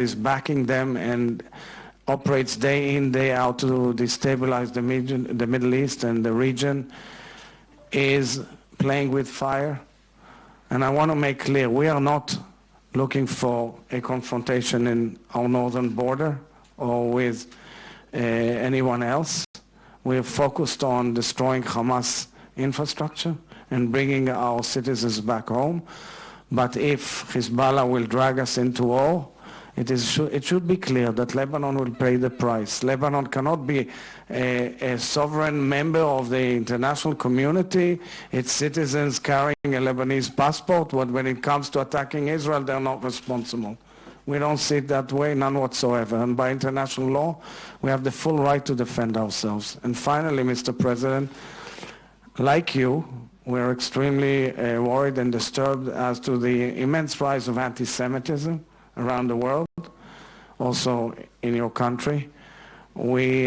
is backing them and operates day in, day out to destabilize the Middle East and the region, is playing with fire. And I want to make clear, we are not looking for a confrontation in our northern border or with anyone else. We are focused on destroying Hamas infrastructure and bringing our citizens back home. But if Hezbollah will drag us into war, it should be clear that Lebanon will pay the price. Lebanon cannot be a sovereign member of the international community, its citizens carrying a Lebanese passport, but when it comes to attacking Israel, they're not responsible. We don't see it that way, none whatsoever. And by international law, we have the full right to defend ourselves. And finally, Mr. President, like you, we're extremely worried and disturbed as to the immense rise of anti-Semitism around the world, also in your country. We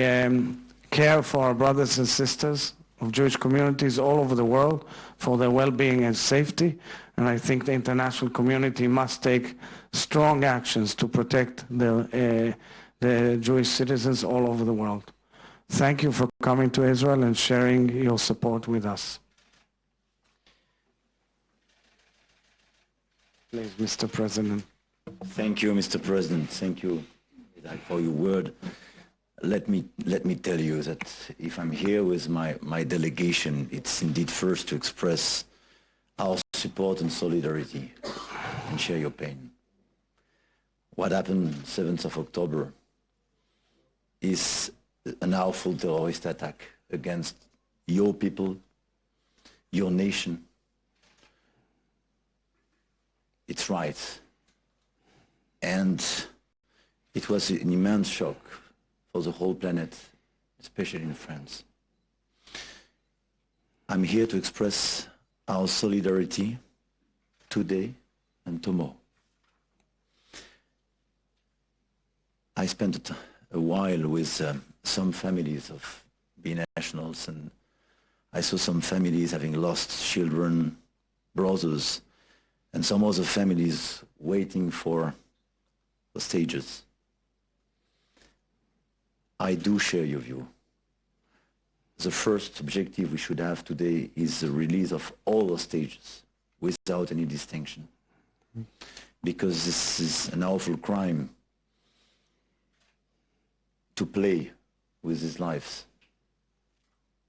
care for our brothers and sisters of Jewish communities all over the world for their well-being and safety, and I think the international community must take strong actions to protect the Jewish citizens all over the world. Thank you for coming to Israel and sharing your support with us. Please, Mr. President. Thank you, Mr. President. Thank you for your word. Let me tell you that if I'm here with my delegation, it's indeed first to express our support and solidarity and share your pain. What happened 7th of October is an awful terrorist attack against your people, your nation. It's right. And it was an immense shock for the whole planet, especially in France. I'm here to express our solidarity today and tomorrow. I spent a while with some families of binationals, and I saw some families having lost children, brothers, and some other families waiting for the stages. I do share your view. The first objective we should have today is the release of all the stages without any distinction. Because this is an awful crime to play with these lives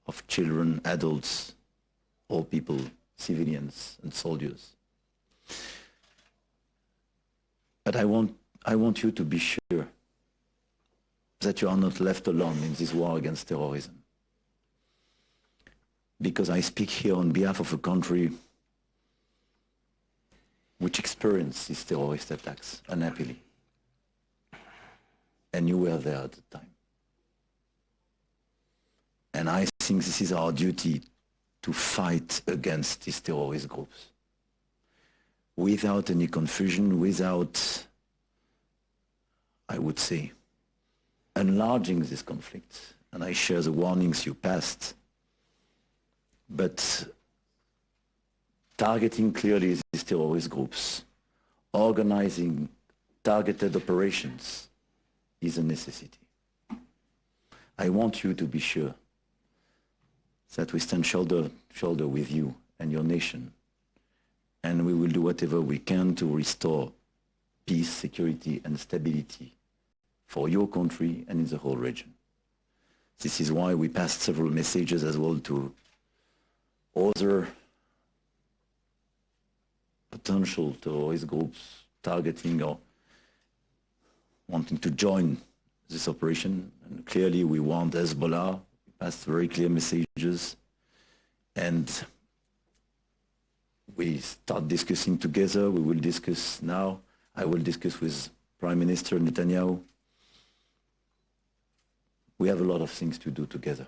of children, adults, all people, civilians and soldiers. But I want you to be sure that you are not left alone in this war against terrorism. Because I speak here on behalf of a country which experienced these terrorist attacks unhappily. And you were there at the time. And I think this is our duty to fight against these terrorist groups. Without any confusion, without, I would say, enlarging this conflict. And I share the warnings you passed. But targeting clearly these terrorist groups, organizing targeted operations is a necessity. I want you to be sure that we stand shoulder to shoulder with you and your nation, and we will do whatever we can to restore peace, security, and stability for your country and in the whole region. This is why we passed several messages as well to other potential terrorist groups targeting or wanting to join this operation. And clearly we want Hezbollah. We passed very clear messages. And we start discussing together. We will discuss now. I will discuss with Prime Minister Netanyahu. We have a lot of things to do together.